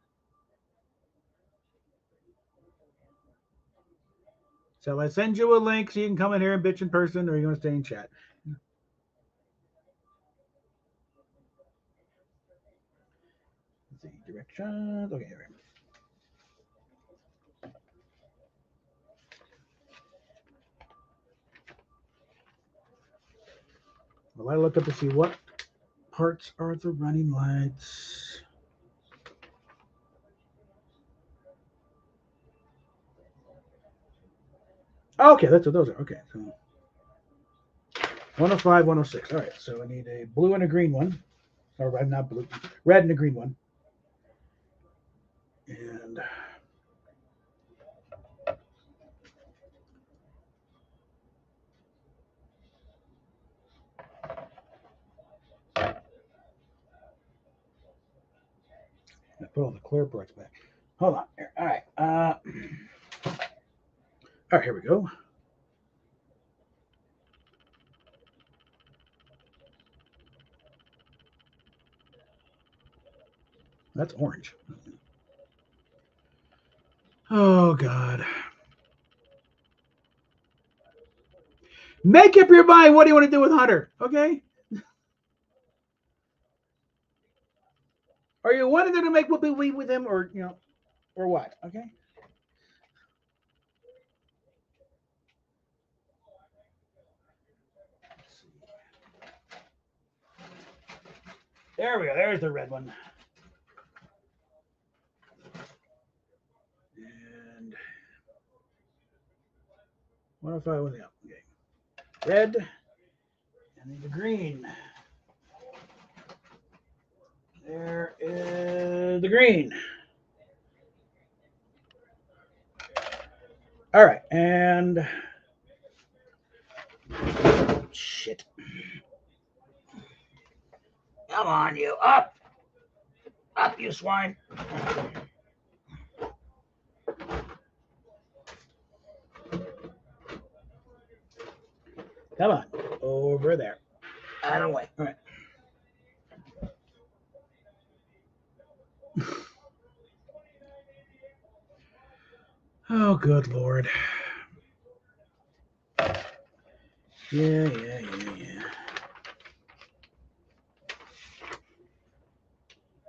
Shall I send you a link so you can come in here and bitch in person, or are you going to stay in chat? Let's see, directions. Okay, here. Well, I looked up to see what parts are the running lights. Okay, that's what those are. Okay, so 105, 106. All right, so I need a blue and a green one. Or not blue, red and a green one. And I put all the clear parts back. Hold on. Here. All right. All right, here we go. That's orange. Oh, God. Make up your mind. What do you want to do with Hunter? Okay. Are you wanting to make what believe with him, or or what? Okay. There we go. There's the red one. And 105 with the up. Okay. Red. And then the green. There is the green. All right. And shit. Come on, you. Up. Up, you swine. Come on. Over there. Out of the way. All right. Oh, good Lord. Yeah.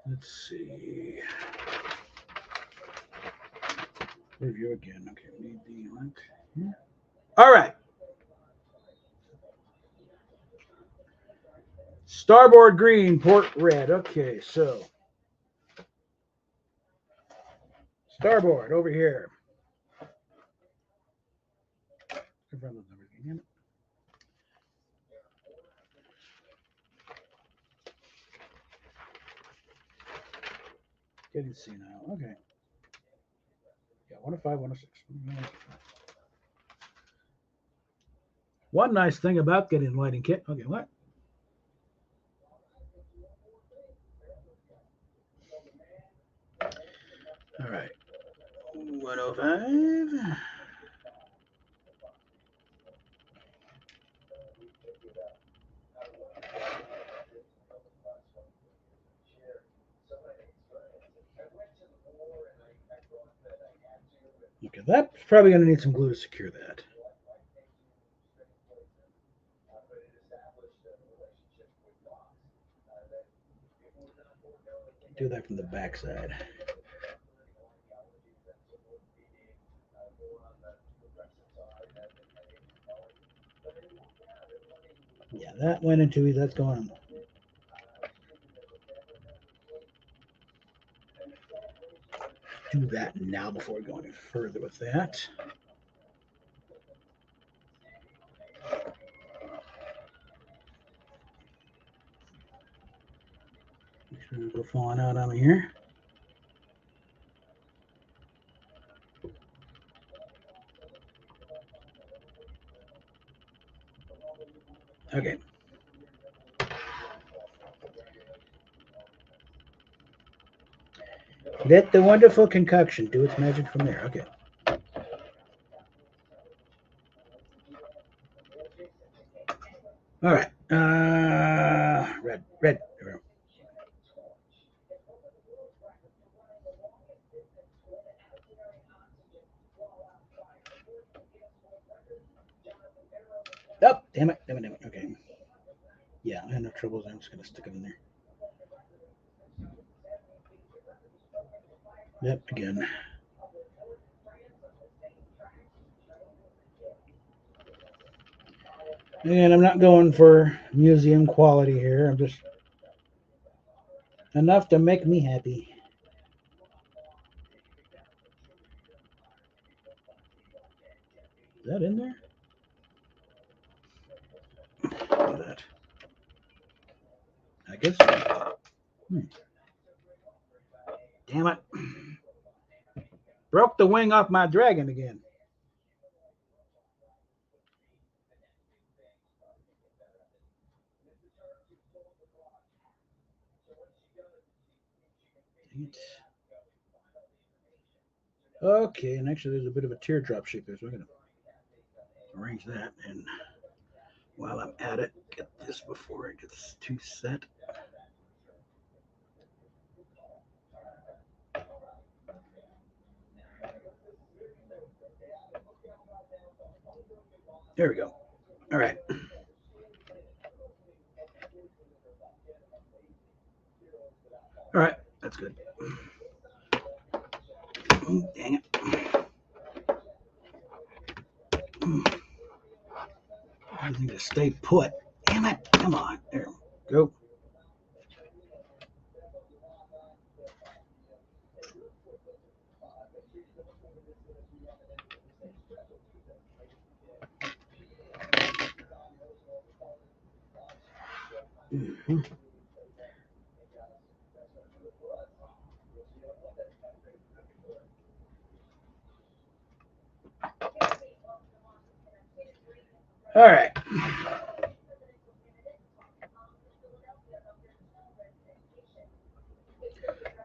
Let's see. Review again. Okay, need the link. Yeah. All right. Starboard green, port red. Okay, so starboard over here. Getting senile. Okay. Yeah, 105, 106. One nice thing about getting a lighting kit. Okay, what? All right. 105. Okay, that's probably going to need some glue to secure that. Do that from the back side. Yeah, that went into it. That's going on. Do that now before we go any further with that. Make sure it'll go falling out on here. Okay. Let the wonderful concoction do its magic from there. Okay. All right. Red. Oh, damn it. Okay. Yeah, I had no troubles. I'm just going to stick it in there. Yep, again. And I'm not going for museum quality here. I'm just enough to make me happy. Is that in there? Do that. I guess. Damn it. Broke the wing off my dragon again. Okay, and actually there's a bit of a teardrop shape there, so I'm going to arrange that. And while I'm at it, get this before it gets too set. There we go. All right. All right, that's good. Oh, dang it. I need to stay put. Damn it. Come on. There we go. Mm-hmm. All right.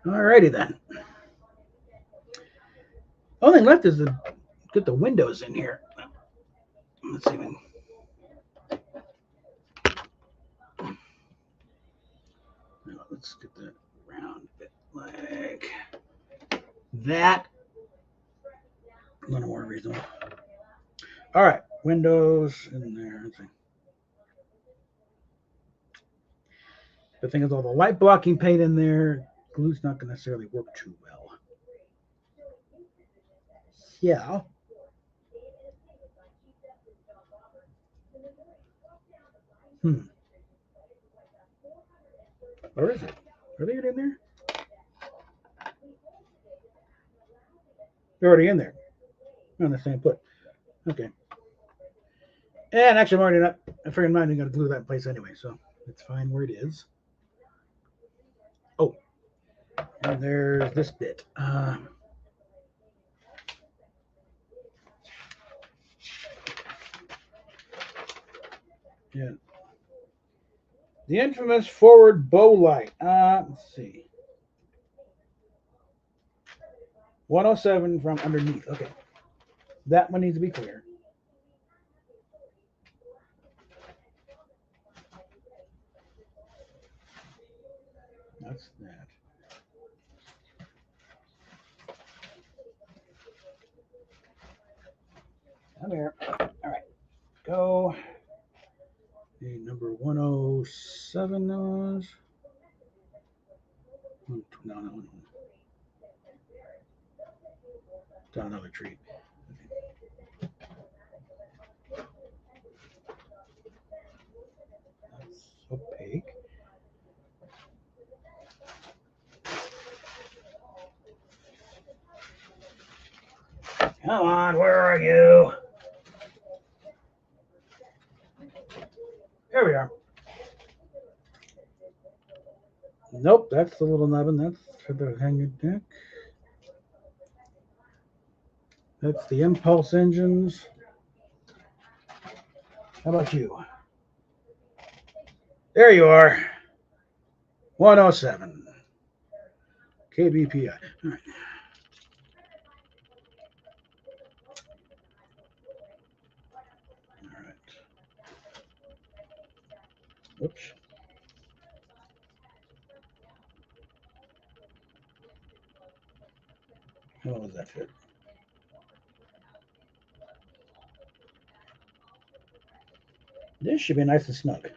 All righty then. Only left is to get the windows in here. Let's see. Let's get that round bit like that. A little more reasonable. All right, windows in there. Let's see. The thing is, all the light blocking paint in there, glue's not going to necessarily work too well. Yeah. Where is it? Are they in there? They're already in there. On the same foot. Okay. And actually, I'm already not. I figured I'm not even going to glue that in place anyway, so it's fine where it is. Oh, and there's this bit. Yeah. The infamous forward bow light. Let's see. 107 from underneath. Okay. That one needs to be clear. That's that. Come here. All right. Go. The number 107 knows. No. Down another tree. That's opaque. Come on, where are you? Here we are. Nope, that's the little nubbin. That's for the hanger deck. That's the impulse engines. How about you? There you are. 107. KBPI. All right. All right. Oops. How does that fit? This should be nice and snug.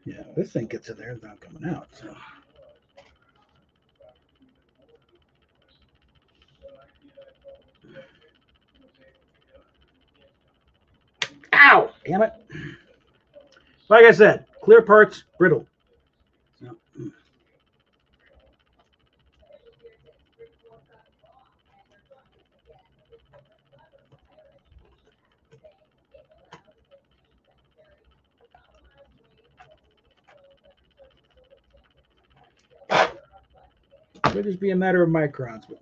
Yeah, this thing gets in there, it's not coming out. So. Ow! Damn it. Like I said, clear parts, brittle. So. Could just be a matter of microns, but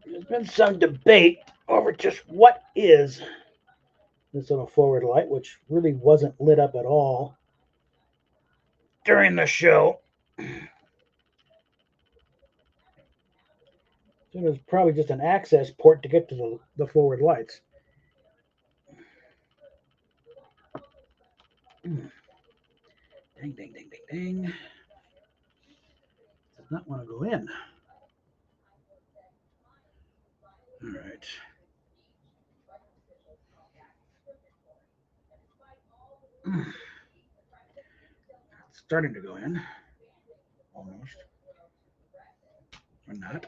there's been some debate over just what is this little forward light, which really wasn't lit up at all during the show. So it was probably just an access port to get to the forward lights. Ding, ding, ding, ding, ding. Does not want to go in. All right. It's starting to go in. Almost. Or not.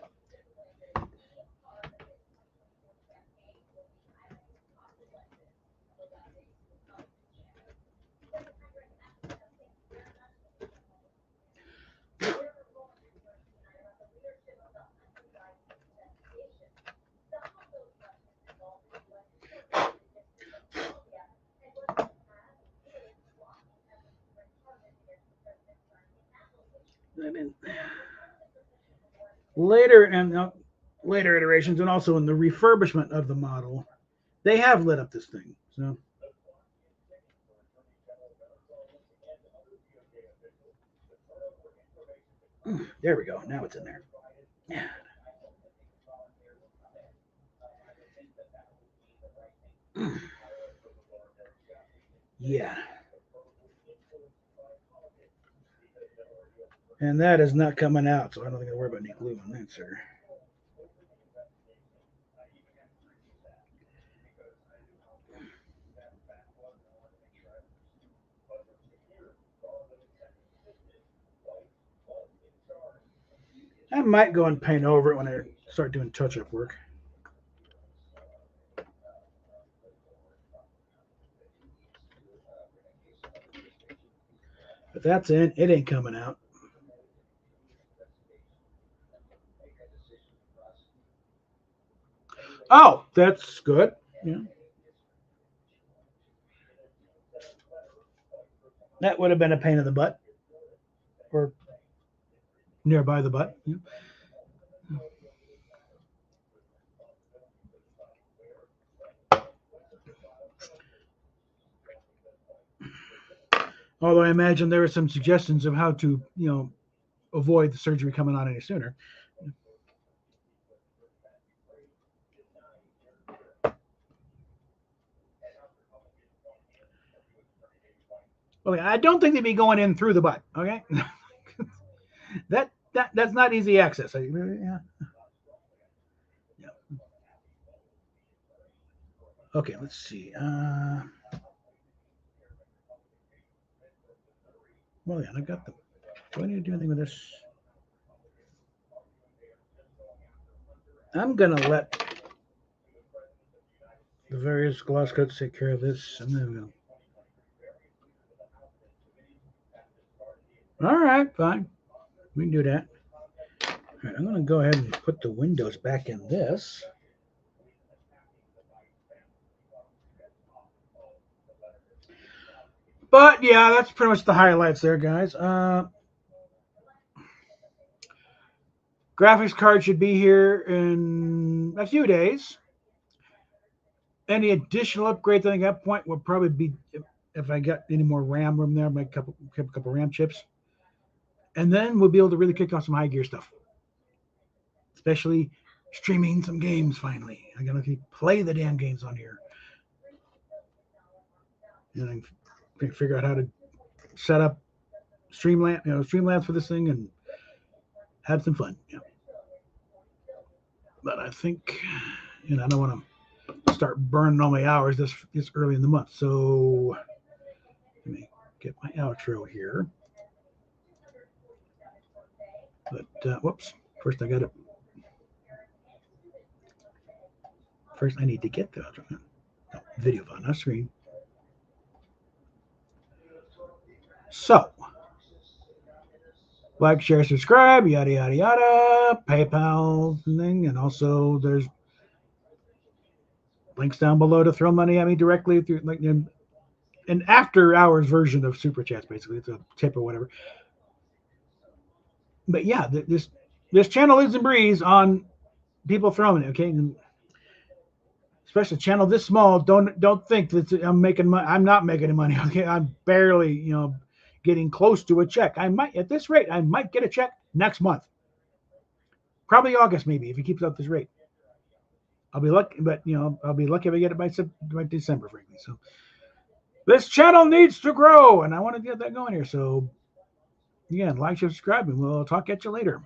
I mean, later and later iterations, and also in the refurbishment of the model, they have lit up this thing. So there we go. Now it's in there. Yeah. Yeah. And that is not coming out, so I don't think I worry about any glue on that, sir. I might go and paint over it when I start doing touch-up work. But that's in. It ain't coming out. Oh, that's good. Yeah. That would have been a pain in the butt or nearby the butt. Yeah. Although I imagine there are some suggestions of how to, avoid the surgery coming on any sooner. Okay, I don't think they'd be going in through the butt. Okay, that's not easy access. Yeah. Yeah. Okay, let's see. Well, yeah, I got them. Do I need to do anything with this? I'm gonna let the various gloss coats take care of this, and then we'll. All right, fine. We can do that. All right, I'm gonna go ahead and put the windows back in this. But yeah, that's pretty much the highlights there, guys. Graphics card should be here in a few days. Any additional upgrades I think at that point would probably be if I got any more RAM room there, make a couple RAM chips. And then we'll be able to really kick off some high gear stuff. Especially streaming some games finally. I gotta play the damn games on here. And I figure out how to set up Streamlabs for this thing and have some fun. Yeah. But I think, I don't want to start burning all my hours this early in the month. So let me get my outro here. But whoops, first I got to. First, I need to get the outro. No, video on the screen. So, like, share, subscribe, yada yada yada, PayPal thing, and also there's links down below to throw money at me directly through like an after hours version of super chats. Basically, it's a tip or whatever. But yeah, this channel lives and breathes on people throwing it. Okay, and especially a channel this small. Don't think that I'm making money. I'm not making any money. Okay, I'm barely getting close to a check. I might at this rate. I might get a check next month. Probably August, maybe, if he keeps up this rate. I'll be lucky, but I'll be lucky if I get it by December, frankly. So this channel needs to grow, and I want to get that going here. So again, like, subscribe, and we'll talk at you later.